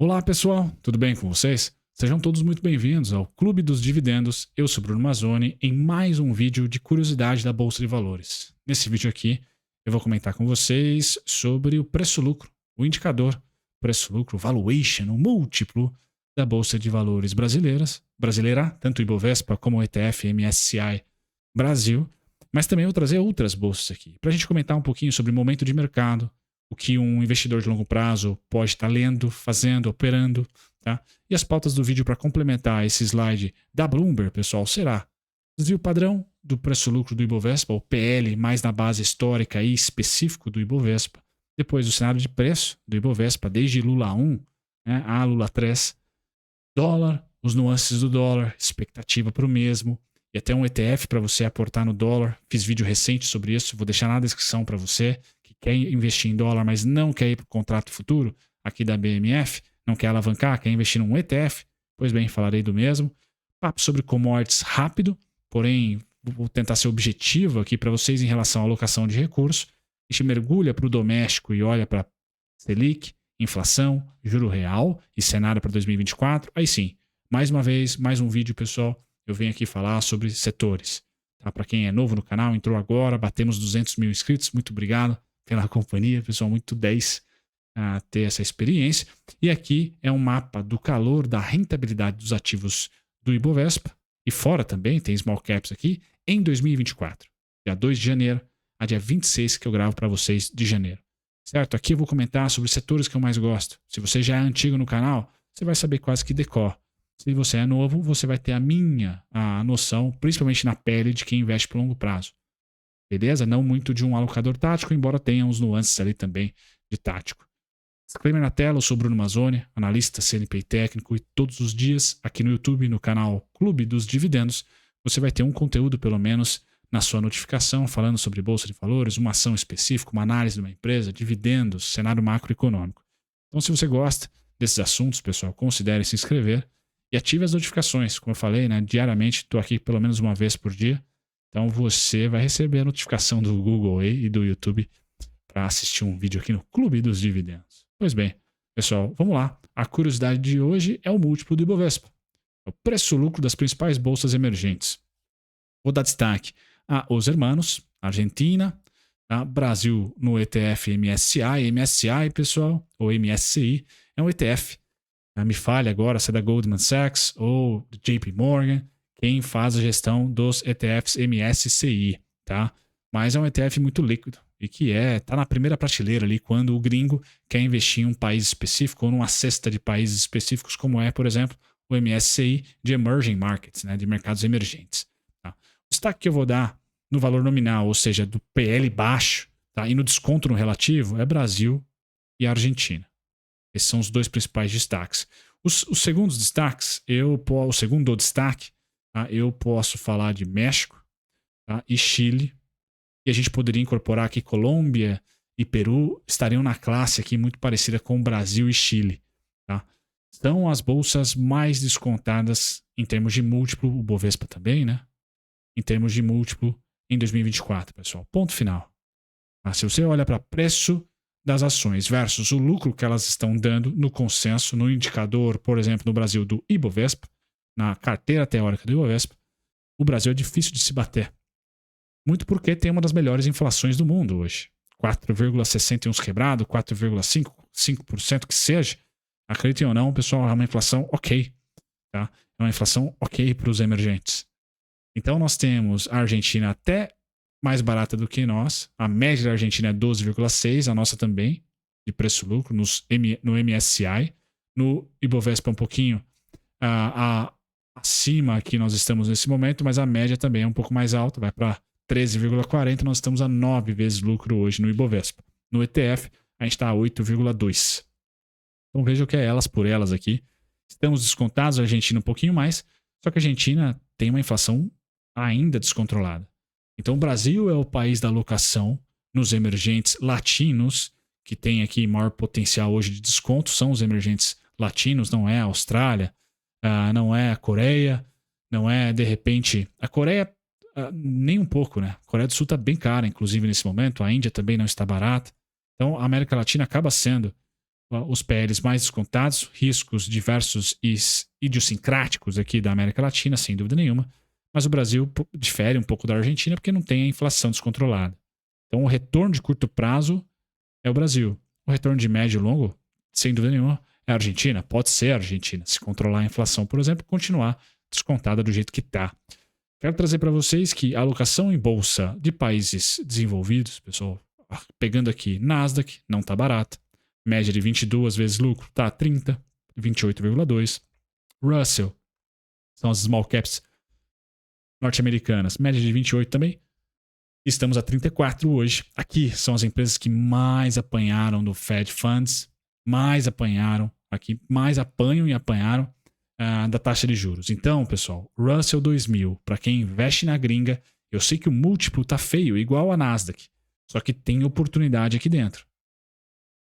Olá pessoal, tudo bem com vocês? Sejam todos muito bem-vindos ao Clube dos Dividendos. Eu sou Bruno Mazzoni em mais um vídeo de curiosidade da Bolsa de Valores. Nesse vídeo aqui eu vou comentar com vocês sobre o preço-lucro, o indicador preço-lucro, valuation, o múltiplo da Bolsa de Valores brasileira, tanto o Ibovespa como o ETF MSCI Brasil, mas também vou trazer outras bolsas aqui, para a gente comentar um pouquinho sobre o momento de mercado, o que um investidor de longo prazo pode estar lendo, fazendo, operando, tá? E as pautas do vídeo para complementar esse slide da Bloomberg, pessoal, será desvio padrão do preço-lucro do Ibovespa, ou PL, mais na base histórica e específico do Ibovespa. Depois o cenário de preço do Ibovespa, desde Lula 1 né, a Lula 3. Dólar, os nuances do dólar, expectativa para o mesmo, e até um ETF para você aportar no dólar. Fiz vídeo recente sobre isso, vou deixar na descrição para você que quer investir em dólar, mas não quer ir para o contrato futuro aqui da BMF, não quer alavancar, quer investir num ETF. Pois bem, falarei do mesmo. Papo sobre commodities rápido, porém vou tentar ser objetivo aqui para vocês em relação à alocação de recursos. A gente mergulha para o doméstico e olha para Selic, inflação, juro real e cenário para 2024. Aí sim, mais uma vez, mais um vídeo, pessoal. Eu venho aqui falar sobre setores. Tá? Para quem é novo no canal, entrou agora, batemos 200 mil inscritos. Muito obrigado pela companhia, pessoal. Muito 10 a ter essa experiência. E aqui é um mapa do calor da rentabilidade dos ativos do Ibovespa. E fora também, tem small caps aqui, em 2024. Dia 2 de janeiro a dia 26 que eu gravo para vocês de janeiro. Certo? Aqui eu vou comentar sobre os setores que eu mais gosto. Se você já é antigo no canal, você vai saber quase que decor. Se você é novo, você vai ter a noção, principalmente na pele de quem investe por longo prazo. Beleza? Não muito de um alocador tático, embora tenha uns nuances ali também de tático. Disclaimer na tela, eu sou Bruno Mazzoni, analista CNPI técnico, e todos os dias aqui no YouTube, no canal Clube dos Dividendos, você vai ter um conteúdo pelo menos na sua notificação falando sobre bolsa de valores, uma ação específica, uma análise de uma empresa, dividendos, cenário macroeconômico. Então, se você gosta desses assuntos, pessoal, considere se inscrever e ative as notificações. Como eu falei, né, diariamente estou aqui pelo menos uma vez por dia. Então você vai receber a notificação do Google aí e do YouTube para assistir um vídeo aqui no Clube dos Dividendos. Pois bem, pessoal, vamos lá. A curiosidade de hoje é o múltiplo do Ibovespa. É o preço-lucro das principais bolsas emergentes. Vou dar destaque a Os Hermanos, Argentina, tá? Brasil no ETF MSCI. MSCI, pessoal, ou MSCI, é um ETF. Me falha agora se é da Goldman Sachs ou do JP Morgan, quem faz a gestão dos ETFs MSCI, tá? Mas é um ETF muito líquido e que tá na primeira prateleira ali quando o gringo quer investir em um país específico ou numa cesta de países específicos, como é, por exemplo, o MSCI de Emerging Markets, né, de mercados emergentes. Tá? O destaque que eu vou dar no valor nominal, ou seja, do PL baixo, tá? E no desconto no relativo, é Brasil e Argentina. Esses são os dois principais destaques. Os segundos destaques, o segundo destaque, tá? Eu posso falar de México, tá? E Chile. E a gente poderia incorporar aqui Colômbia e Peru, estariam na classe aqui muito parecida com Brasil e Chile. Tá? São as bolsas mais descontadas em termos de múltiplo, o Bovespa também, né? Em termos de múltiplo em 2024, pessoal. Ponto final. Tá? Se você olha para preço das ações versus o lucro que elas estão dando no consenso, no indicador, por exemplo, no Brasil do Ibovespa, na carteira teórica do Ibovespa, o Brasil é difícil de se bater. Muito porque tem uma das melhores inflações do mundo hoje. 4,61 quebrado, 4,5% que seja. Acreditem ou não, pessoal, é uma inflação ok. Tá? É uma inflação ok para os emergentes. Então nós temos a Argentina até mais barata do que nós. A média da Argentina é 12,6, a nossa também, de preço-lucro, no MSCI. No Ibovespa um pouquinho acima que nós estamos nesse momento, mas a média também é um pouco mais alta, vai para 13,40, nós estamos a 9 vezes lucro hoje no Ibovespa. No ETF, a gente está a 8,2. Então veja o que é elas por elas aqui. Estamos descontados, a Argentina um pouquinho mais, só que a Argentina tem uma inflação ainda descontrolada. Então o Brasil é o país da alocação nos emergentes latinos, que tem aqui maior potencial hoje de desconto, são os emergentes latinos, não é a Austrália, não é a Coreia, não é, de repente, a Coreia nem um pouco, né? A Coreia do Sul está bem cara, inclusive, nesse momento, a Índia também não está barata. Então a América Latina acaba sendo os PLs mais descontados, riscos diversos e idiosincráticos aqui da América Latina, sem dúvida nenhuma. Mas o Brasil difere um pouco da Argentina porque não tem a inflação descontrolada. Então, o retorno de curto prazo é o Brasil. O retorno de médio e longo, sem dúvida nenhuma, é a Argentina. Pode ser a Argentina. Se controlar a inflação, por exemplo, continuar descontada do jeito que está. Quero trazer para vocês que a alocação em bolsa de países desenvolvidos, pessoal, pegando aqui Nasdaq, não está barata. Média de 22 vezes lucro, está 30, 28,2. Russell, são as small caps norte-americanas, média de 28 também. Estamos a 34 hoje. Aqui são as empresas que mais apanharam do Fed Funds, mais apanharam, aqui mais apanham e apanharam da taxa de juros. Então, pessoal, Russell 2000, para quem investe na gringa, eu sei que o múltiplo tá feio, igual a Nasdaq, só que tem oportunidade aqui dentro.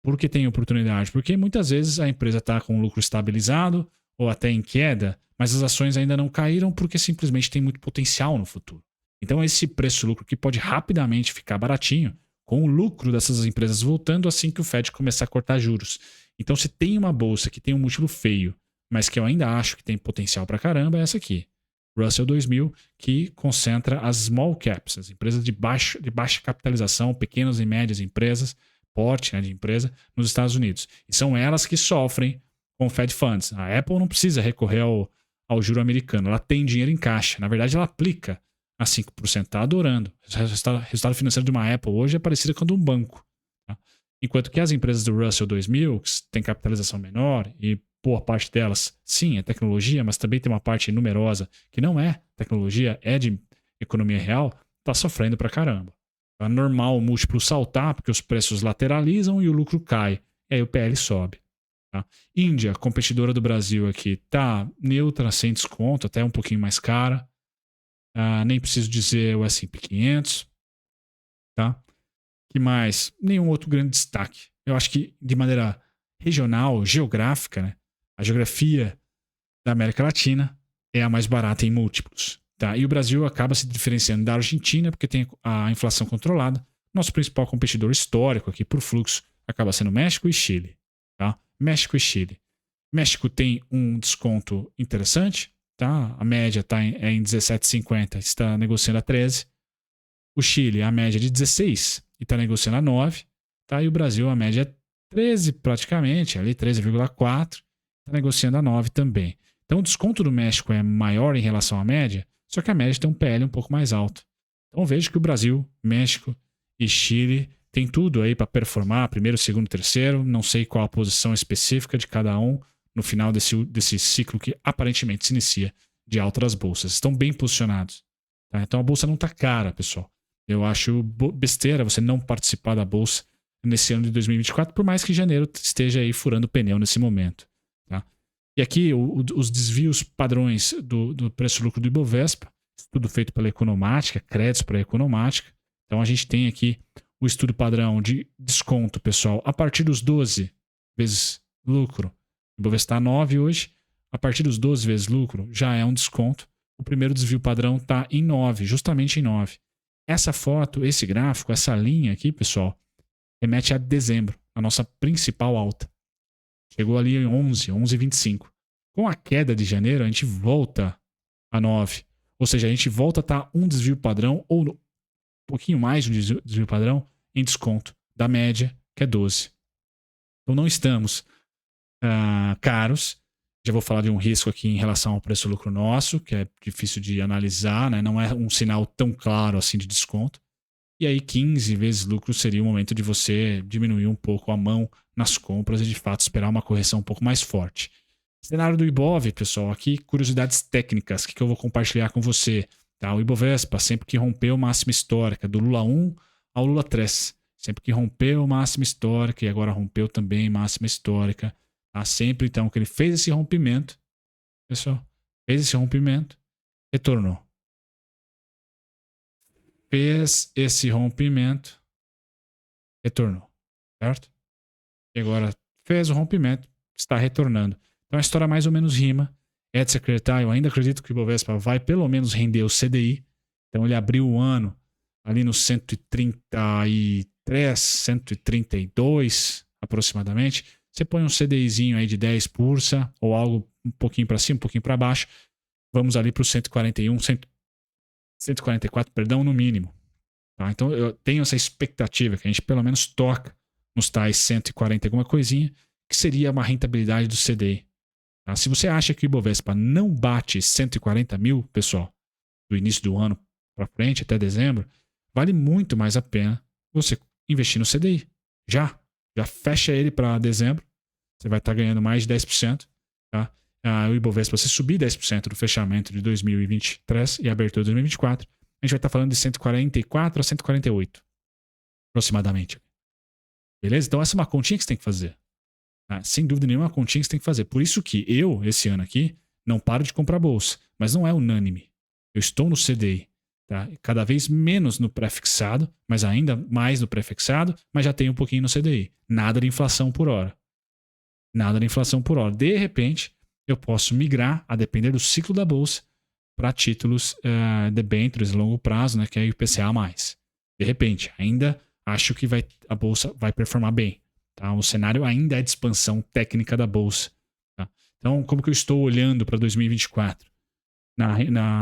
Por que tem oportunidade? Porque muitas vezes a empresa está com o lucro estabilizado ou até em queda, mas as ações ainda não caíram porque simplesmente tem muito potencial no futuro. Então esse preço-lucro aqui pode rapidamente ficar baratinho com o lucro dessas empresas voltando assim que o Fed começar a cortar juros. Então se tem uma bolsa que tem um múltiplo feio, mas que eu ainda acho que tem potencial pra caramba, é essa aqui. Russell 2000, que concentra as small caps, as empresas de baixa capitalização, pequenas e médias empresas, porte, né, de empresa, nos Estados Unidos. E são elas que sofrem com o Fed Funds. A Apple não precisa recorrer ao juro americano, ela tem dinheiro em caixa. Na verdade, ela aplica a 5%, está adorando. O resultado financeiro de uma Apple hoje é parecido com o de um banco. Tá? Enquanto que as empresas do Russell 2000, que têm capitalização menor, e boa parte delas, sim, é tecnologia, mas também tem uma parte numerosa que não é tecnologia, é de economia real, está sofrendo pra caramba. É normal o múltiplo saltar, porque os preços lateralizam e o lucro cai. E aí o PL sobe. Tá? Índia, competidora do Brasil aqui, tá neutra, sem desconto, até um pouquinho mais cara. Nem preciso dizer o S&P 500. Tá? Que mais? Nenhum outro grande destaque. Eu acho que de maneira regional, geográfica, né? A geografia da América Latina é a mais barata em múltiplos. Tá? E o Brasil acaba se diferenciando da Argentina porque tem a inflação controlada. Nosso principal competidor histórico aqui por fluxo acaba sendo México e Chile. Tá? México e Chile. México tem um desconto interessante. Tá? A média é em 17,50, está negociando a 13. O Chile, a média é de 16 e está negociando a 9. Tá? E o Brasil, a média é 13 praticamente, ali 13,4. Está negociando a 9 também. Então o desconto do México é maior em relação à média, só que a média tem um PL um pouco mais alto. Então vejo que o Brasil, México e Chile tem tudo aí para performar, primeiro, segundo, terceiro. Não sei qual a posição específica de cada um no final desse ciclo que aparentemente se inicia de alta das bolsas. Estão bem posicionados. Tá? Então a bolsa não está cara, pessoal. Eu acho besteira você não participar da bolsa nesse ano de 2024, por mais que janeiro esteja aí furando pneu nesse momento. Tá? E aqui os desvios padrões do preço-lucro do Ibovespa, estudo feito pela Economática, créditos para a Economática. Então a gente tem aqui o estudo padrão de desconto, pessoal, a partir dos 12 vezes lucro. O Ibovespa está 9 hoje, a partir dos 12 vezes lucro já é um desconto. O primeiro desvio padrão está em 9, justamente em 9. Essa foto, esse gráfico, essa linha aqui, pessoal, remete a dezembro, a nossa principal alta. Chegou ali em 11,25. Com a queda de janeiro, a gente volta a 9. Ou seja, a gente volta a estar um desvio padrão, ou um pouquinho mais de um desvio padrão, em desconto da média, que é 12. Então não estamos caros. Já vou falar de um risco aqui em relação ao preço-lucro nosso, que é difícil de analisar, né? Não é um sinal tão claro assim de desconto. E aí 15 vezes lucro seria o momento de você diminuir um pouco a mão nas compras e de fato esperar uma correção um pouco mais forte. Cenário do Ibov, pessoal, aqui curiosidades técnicas que eu vou compartilhar com você. Tá? O Ibovespa, sempre que rompeu máxima histórica, do Lula 1 ao Lula 3. Sempre que rompeu máxima histórica e agora rompeu também máxima histórica. Tá? Sempre então que ele fez esse rompimento, pessoal, fez esse rompimento, retornou. Fez esse rompimento, retornou, certo? E agora fez o rompimento, está retornando. Então a história mais ou menos rima. Ed Secretary, eu ainda acredito que o Ibovespa vai pelo menos render o CDI. Então ele abriu o ano ali no 133, 132 aproximadamente. Você põe um CDIzinho aí de 10 pursa ou algo um pouquinho para cima, um pouquinho para baixo. Vamos ali para o 141, 144, perdão, no mínimo. Tá? Então eu tenho essa expectativa que a gente pelo menos toca nos tais 140 alguma coisinha, que seria uma rentabilidade do CDI. Tá? Se você acha que o Ibovespa não bate 140 mil, pessoal, do início do ano para frente, até dezembro, vale muito mais a pena você investir no CDI. Já fecha ele para dezembro, você vai estar ganhando mais de 10%. Tá? O Ibovespa, se subir 10% do fechamento de 2023 e abertura de 2024, a gente vai estar falando de 144 a 148, aproximadamente. Beleza? Então essa é uma continha que você tem que fazer. Tá? Sem dúvida nenhuma, uma continha que você tem que fazer. Por isso que eu, esse ano aqui, não paro de comprar bolsa. Mas não é unânime. Eu estou no CDI. Tá? Cada vez menos no pré-fixado, mas ainda mais no pré-fixado, mas já tenho um pouquinho no CDI. Nada de inflação por hora. Nada de inflação por hora. De repente, eu posso migrar, a depender do ciclo da bolsa, para títulos debêntures longo prazo, né, que é o IPCA+. De repente, ainda acho que a bolsa vai performar bem. Tá? O cenário ainda é de expansão técnica da bolsa. Tá? Então, como que eu estou olhando para 2024?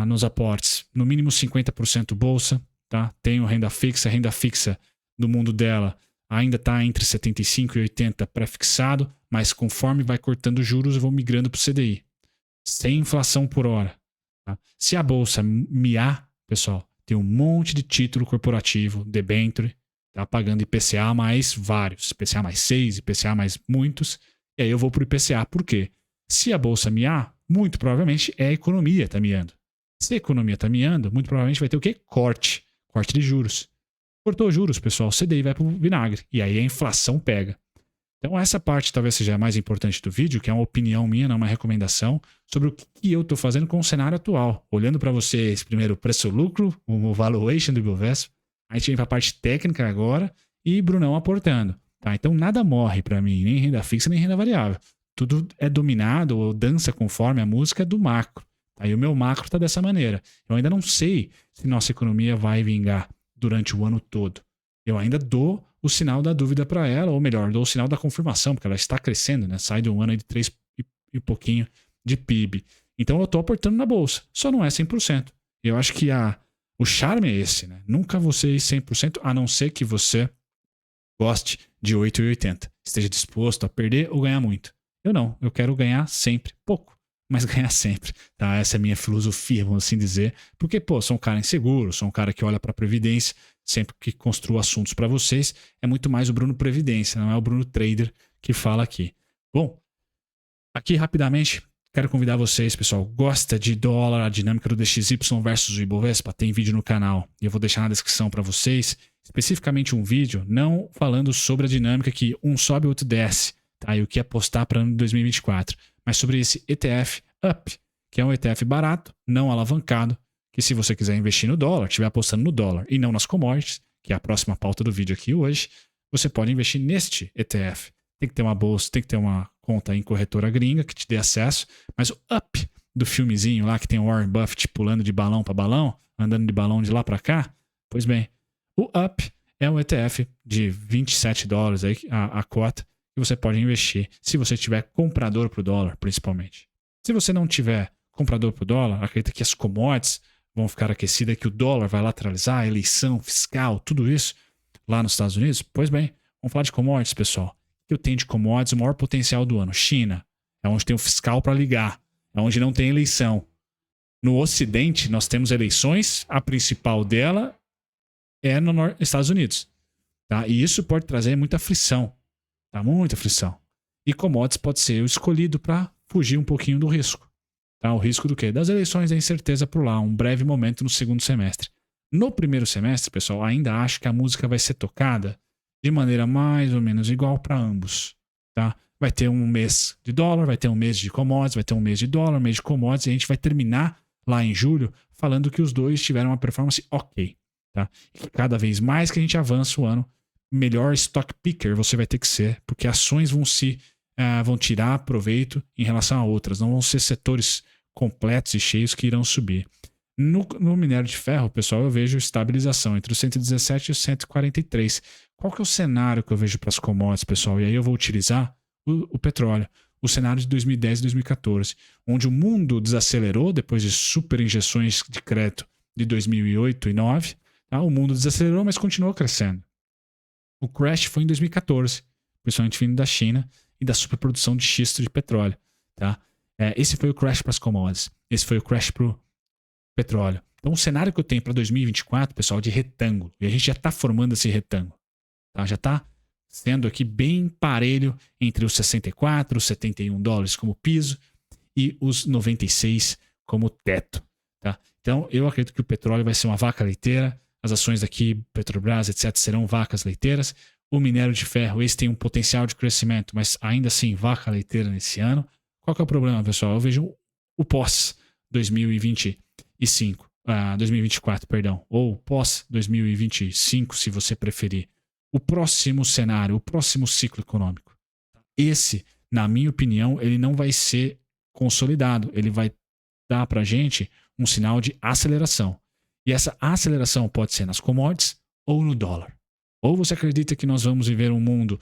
Nos aportes, no mínimo 50% bolsa. Tá? Tenho renda fixa do mundo dela ainda está entre 75 e 80 pré-fixado, mas conforme vai cortando juros, eu vou migrando para o CDI. Sem inflação por hora. Tá? Se a bolsa miar, pessoal, tem um monte de título corporativo, debenture, tá pagando IPCA mais vários, IPCA mais 6, IPCA mais muitos, e aí eu vou para o IPCA. Por quê? Se a bolsa miar, muito provavelmente é a economia está miando. Se a economia está miando, muito provavelmente vai ter o quê? Corte de juros. Cortou juros, pessoal, o CDI vai para o vinagre, e aí a inflação pega. Então essa parte talvez seja a mais importante do vídeo, que é uma opinião minha, não uma recomendação, sobre o que eu estou fazendo com o cenário atual. Olhando para vocês, primeiro o preço-lucro, o valuation do Ibovespa, a gente vem para a parte técnica agora e Brunão aportando. Tá? Então nada morre para mim, nem renda fixa, nem renda variável. Tudo é dominado ou dança conforme a música do macro. Tá? E o meu macro está dessa maneira. Eu ainda não sei se nossa economia vai vingar durante o ano todo. Eu ainda dou o sinal da dúvida para ela, ou melhor, dou o sinal da confirmação, porque ela está crescendo, né? Sai de um ano aí de 3 e pouquinho de PIB. Então eu estou aportando na bolsa. Só não é 100%. Eu acho que o charme é esse, né? Nunca você ir 100%, a não ser que você goste de 8,80. Esteja disposto a perder ou ganhar muito. Eu não. Eu quero ganhar sempre. Pouco, mas ganhar sempre. Tá? Essa é a minha filosofia, vamos assim dizer. Porque, sou um cara inseguro, sou um cara que olha para a Previdência, sempre que construo assuntos para vocês, é muito mais o Bruno Previdência, não é o Bruno Trader que fala aqui. Bom, aqui rapidamente, quero convidar vocês, pessoal, gosta de dólar, a dinâmica do DXY versus o Ibovespa? Tem vídeo no canal e eu vou deixar na descrição para vocês, especificamente um vídeo não falando sobre a dinâmica que um sobe e o outro desce, tá? E o que apostar para o ano de 2024, mas sobre esse ETF UP, que é um ETF barato, não alavancado, que se você quiser investir no dólar, estiver apostando no dólar e não nas commodities, que é a próxima pauta do vídeo aqui hoje, você pode investir neste ETF. Tem que ter uma bolsa, tem que ter uma conta em corretora gringa que te dê acesso, mas o UP do filmezinho lá que tem o Warren Buffett pulando de balão para balão, andando de balão de lá para cá, pois bem, o UP é um ETF de $27 aí, a cota que você pode investir, se você tiver comprador para o dólar, principalmente. Se você não tiver comprador para o dólar, acredita que as commodities vão ficar aquecidas, que o dólar vai lateralizar, a eleição fiscal, tudo isso lá nos Estados Unidos? Pois bem, vamos falar de commodities, pessoal. O que eu tenho de commodities, o maior potencial do ano? China. É onde tem o fiscal para ligar. É onde não tem eleição. No Ocidente, nós temos eleições. A principal dela é nos Estados Unidos. Tá? E isso pode trazer muita aflição. Tá? Muita aflição. E commodities pode ser o escolhido para fugir um pouquinho do risco. Tá? O risco do quê? Das eleições, da incerteza por lá, um breve momento no segundo semestre. No primeiro semestre, pessoal, ainda acho que a música vai ser tocada de maneira mais ou menos igual para ambos. Tá? Vai ter um mês de dólar, vai ter um mês de commodities, vai ter um mês de dólar, um mês de commodities, e a gente vai terminar lá em julho falando que os dois tiveram uma performance ok. Tá? E cada vez mais que a gente avança o ano, melhor stock picker você vai ter que ser, porque ações vão tirar proveito em relação a outras, não vão ser setores completos e cheios que irão subir. No minério de ferro, pessoal, eu vejo estabilização entre os 117 e os 143. Qual que é o cenário que eu vejo para as commodities, pessoal? E aí eu vou utilizar o petróleo. O cenário de 2010 e 2014, onde o mundo desacelerou depois de super injeções de crédito de 2008 e 2009. Tá? O mundo desacelerou, mas continuou crescendo. O crash foi em 2014, principalmente vindo da China e da superprodução de xisto de petróleo. Tá? Esse foi o crash para as commodities. Esse foi o crash para o petróleo. Então, o cenário que eu tenho para 2024, pessoal, de retângulo. E a gente já está formando esse retângulo. Tá? Já está sendo aqui bem parelho entre os 64, os 71 dólares como piso e os 96 como teto. Tá? Então, eu acredito que o petróleo vai ser uma vaca leiteira. As ações daqui, Petrobras, etc., serão vacas leiteiras. O minério de ferro, esse tem um potencial de crescimento, mas ainda assim, vaca leiteira nesse ano. Qual que é o problema, pessoal? Eu vejo o pós 2024, perdão, ou pós 2025, se você preferir. O próximo cenário, o próximo ciclo econômico. Esse, na minha opinião, ele não vai ser consolidado. Ele vai dar para a gente um sinal de aceleração. E essa aceleração pode ser nas commodities ou no dólar. Ou você acredita que nós vamos viver um mundo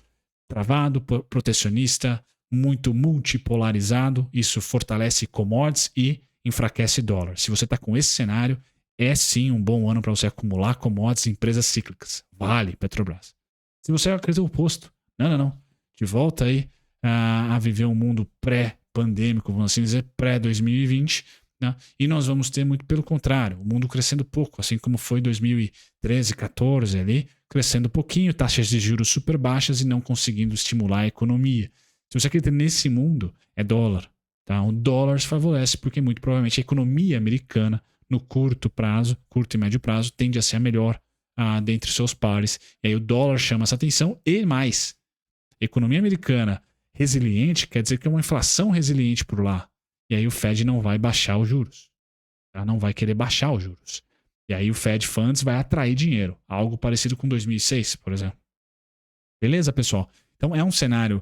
travado, protecionista, muito multipolarizado, isso fortalece commodities e enfraquece dólar. Se você está com esse cenário, é sim um bom ano para você acumular commodities em empresas cíclicas. Vale, Petrobras. Se você acredita o oposto, não. De volta aí a viver um mundo pré-pandêmico, vamos assim dizer, pré-2020, né? E nós vamos ter muito pelo contrário, o mundo crescendo pouco, assim como foi 2013, 14 ali, crescendo pouquinho, taxas de juros super baixas e não conseguindo estimular a economia. Se você acredita nesse mundo, é dólar. Tá? O dólar se favorece porque muito provavelmente a economia americana no curto e médio prazo, tende a ser a melhor dentre seus pares. E aí o dólar chama essa atenção e mais. Economia americana resiliente quer dizer que é uma inflação resiliente por lá. E aí o Fed não vai baixar os juros. Tá? Não vai querer baixar os juros. E aí o Fed Funds vai atrair dinheiro. Algo parecido com 2006, por exemplo. Beleza, pessoal? Então é um cenário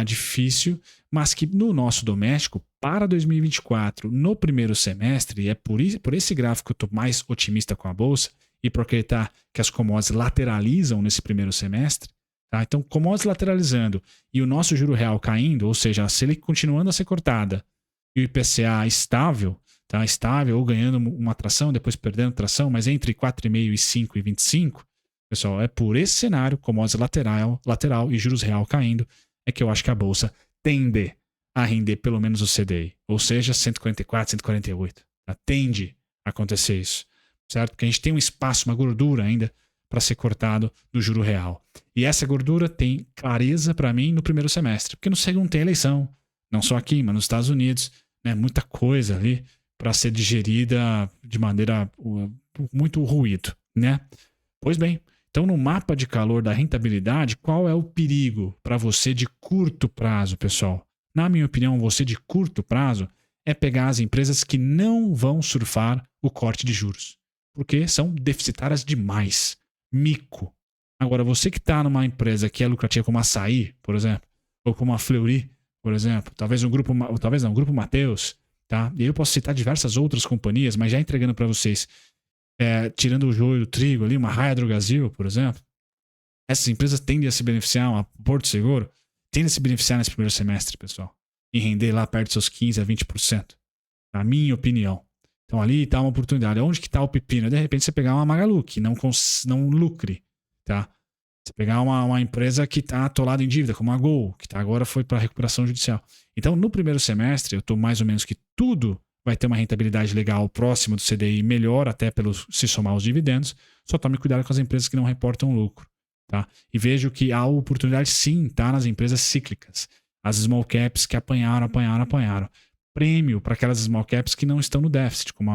difícil, mas que no nosso doméstico, para 2024, no primeiro semestre, e é por esse gráfico que eu estou mais otimista com a Bolsa, e por acreditar que as commodities lateralizam nesse primeiro semestre. Tá? Então, commodities lateralizando e o nosso juro real caindo, ou seja, a Selic continuando a ser cortada e o IPCA estável, tá? Estável ou ganhando uma tração, depois perdendo tração, mas entre 4,5 e 5,25, pessoal, é por esse cenário, commodities lateral e juros real caindo, é que eu acho que a Bolsa tende a render pelo menos o CDI, ou seja, 144, 148. Tá? Tende a acontecer isso. Certo? Porque a gente tem um espaço, uma gordura ainda para ser cortado do juro real. E essa gordura tem clareza para mim no primeiro semestre, porque no segundo tem eleição, não só aqui, mas nos Estados Unidos, né? Muita coisa ali para ser digerida de maneira muito ruído, né? Pois bem, então no mapa de calor da rentabilidade, qual é o perigo para você de curto prazo, pessoal? Na minha opinião, você de curto prazo é pegar as empresas que não vão surfar o corte de juros. Porque são deficitárias demais. Mico. Agora, você que está numa empresa que é lucrativa como a Açaí, por exemplo, ou como a Fleury, por exemplo, talvez um grupo Mateus, tá? E aí eu posso citar diversas outras companhias, mas já entregando para vocês, tirando o joio do trigo ali, uma Raia Drogasil, por exemplo, essas empresas tendem a se beneficiar, uma Porto Seguro, tende a se beneficiar nesse primeiro semestre, pessoal, e render lá perto dos seus 15% a 20%. Na minha opinião. Então ali está uma oportunidade. Onde que está o pepino? De repente você pegar uma Magalu, que não lucre. Tá? Você pegar uma empresa que está atolada em dívida, como a Gol, que agora foi para a recuperação judicial. Então no primeiro semestre, eu estou mais ou menos que tudo vai ter uma rentabilidade legal próxima do CDI, melhor até se somar os dividendos. Só tome cuidado com as empresas que não reportam lucro. Tá? E vejo que há oportunidade sim, tá, nas empresas cíclicas. As small caps que apanharam. Prêmio para aquelas small caps que não estão no déficit, como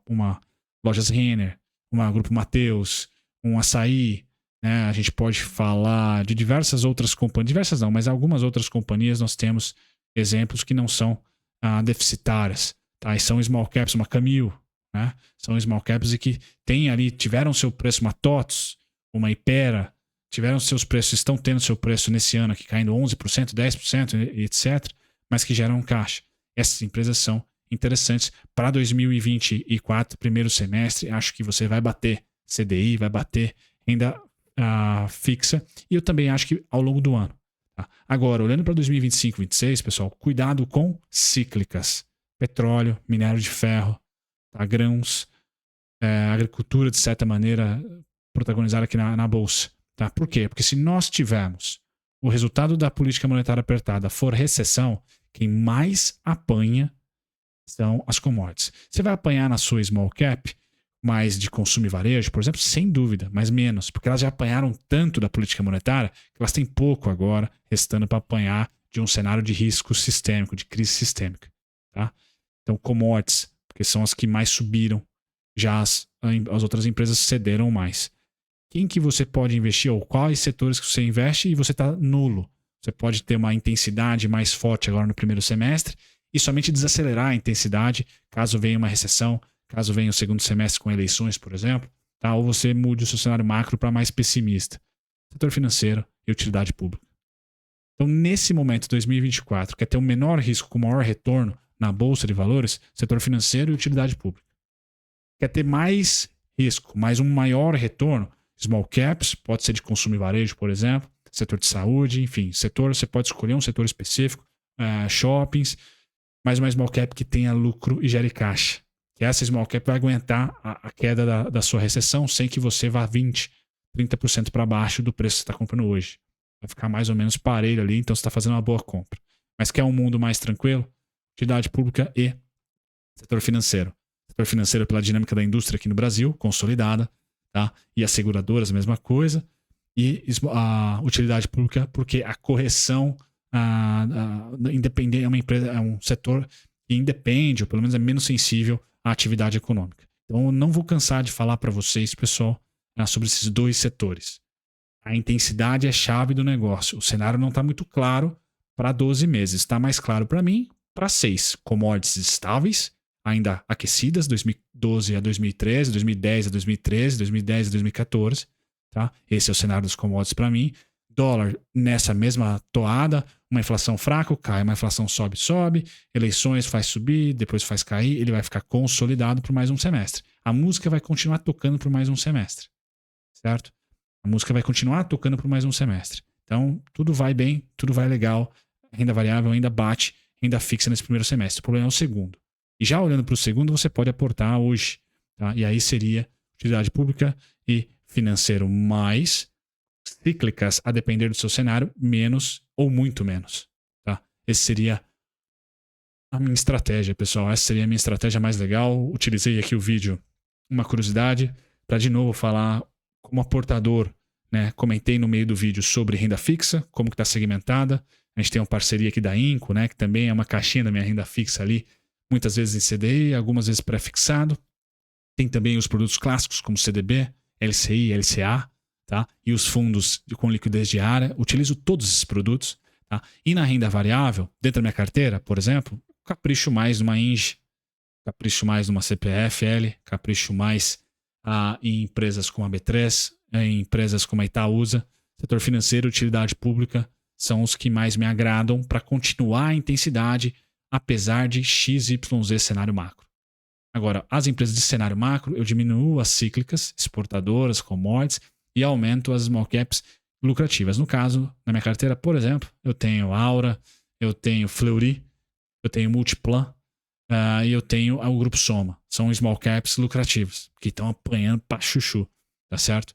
uma Lojas Renner, uma Grupo Mateus, um Açaí, né? A gente pode falar de diversas outras companhias, diversas não, mas algumas outras companhias nós temos exemplos que não são deficitárias, tá? E são small caps, uma Camil, né? São small caps e que tiveram seu preço, uma TOTS, uma Ipera, tiveram seus preços, estão tendo seu preço nesse ano aqui caindo 11%, 10%, etc., mas que geram caixa. Essas empresas são interessantes para 2024, primeiro semestre. Acho que você vai bater CDI, vai bater renda fixa. E eu também acho que ao longo do ano. Tá? Agora, olhando para 2025 e 2026, pessoal, cuidado com cíclicas. Petróleo, minério de ferro, tá? Grãos, agricultura, de certa maneira, protagonizada aqui na Bolsa. Tá? Por quê? Porque se nós tivermos o resultado da política monetária apertada for recessão, quem mais apanha são as commodities. Você vai apanhar na sua small cap, mais de consumo e varejo, por exemplo, sem dúvida, mas menos, porque elas já apanharam tanto da política monetária que elas têm pouco agora restando para apanhar de um cenário de risco sistêmico, de crise sistêmica. Tá? Então, commodities, porque são as que mais subiram, já as outras empresas cederam mais. Quem que você pode investir ou quais setores que você investe e você está nulo. Você pode ter uma intensidade mais forte agora no primeiro semestre e somente desacelerar a intensidade caso venha uma recessão, caso venha o segundo semestre com eleições, por exemplo, tá? Ou você mude o seu cenário macro para mais pessimista. Setor financeiro e utilidade pública. Então, nesse momento, 2024, quer ter o menor risco com o maior retorno na Bolsa de Valores, setor financeiro e utilidade pública. Quer ter mais risco, mas um maior retorno, small caps, pode ser de consumo e varejo, por exemplo, setor de saúde, enfim, setor, você pode escolher um setor específico, shoppings, mas uma small cap que tenha lucro e gere caixa. Que essa small cap vai aguentar a queda da sua recessão sem que você vá 20%, 30% para baixo do preço que você está comprando hoje. Vai ficar mais ou menos parelho ali, então você está fazendo uma boa compra. Mas quer um mundo mais tranquilo? Utilidade pública e setor financeiro. Setor financeiro pela dinâmica da indústria aqui no Brasil, consolidada, tá? E as seguradoras, a mesma coisa. E a utilidade pública, porque a correção independente, é uma empresa, é um setor que independe, ou pelo menos é menos sensível à atividade econômica. Então, eu não vou cansar de falar para vocês, pessoal, sobre esses dois setores. A intensidade é chave do negócio. O cenário não está muito claro para 12 meses. Está mais claro para mim para 6. Commodities estáveis, ainda aquecidas, 2012 a 2013, 2010 a 2013, 2010 a 2014. Tá? Esse é o cenário dos commodities para mim. Dólar nessa mesma toada, uma inflação fraca, cai, uma inflação sobe, eleições faz subir, depois faz cair, ele vai ficar consolidado por mais um semestre. A música vai continuar tocando por mais um semestre, certo? A música vai continuar tocando por mais um semestre. Então, tudo vai bem, tudo vai legal, renda variável ainda bate, renda fixa nesse primeiro semestre. O problema é o segundo. E já olhando para o segundo, você pode aportar hoje, tá? E aí seria utilidade pública e financeiro mais cíclicas, a depender do seu cenário, menos ou muito menos. Tá? Essa seria a minha estratégia, pessoal. Essa seria a minha estratégia mais legal. Utilizei aqui o vídeo, uma curiosidade, para de novo falar como aportador. Né? Comentei no meio do vídeo sobre renda fixa, como que está segmentada. A gente tem uma parceria aqui da Inco, né? Que também é uma caixinha da minha renda fixa ali, muitas vezes em CDI, algumas vezes pré-fixado. Tem também os produtos clássicos como CDB, LCI, LCA. Tá? E os fundos com liquidez diária, utilizo todos esses produtos. Tá? E na renda variável, dentro da minha carteira, por exemplo, capricho mais numa INGE, capricho mais numa CPFL, capricho mais em empresas como a B3, em empresas como a Itaúsa. Setor financeiro e utilidade pública são os que mais me agradam para continuar a intensidade, apesar de XYZ cenário macro. Agora, as empresas de cenário macro, eu diminuo as cíclicas, exportadoras, commodities, e aumento as small caps lucrativas. No caso, na minha carteira, por exemplo, eu tenho Aura, eu tenho Fleury, eu tenho Multiplan e eu tenho o Grupo Soma. São small caps lucrativas, que estão apanhando para chuchu, tá certo?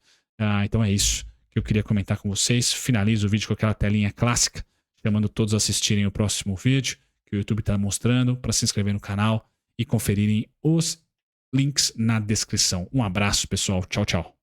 Então é isso que eu queria comentar com vocês. Finalizo o vídeo com aquela telinha clássica, chamando todos a assistirem o próximo vídeo que o YouTube está mostrando, para se inscrever no canal e conferirem os links na descrição. Um abraço, pessoal. Tchau, tchau.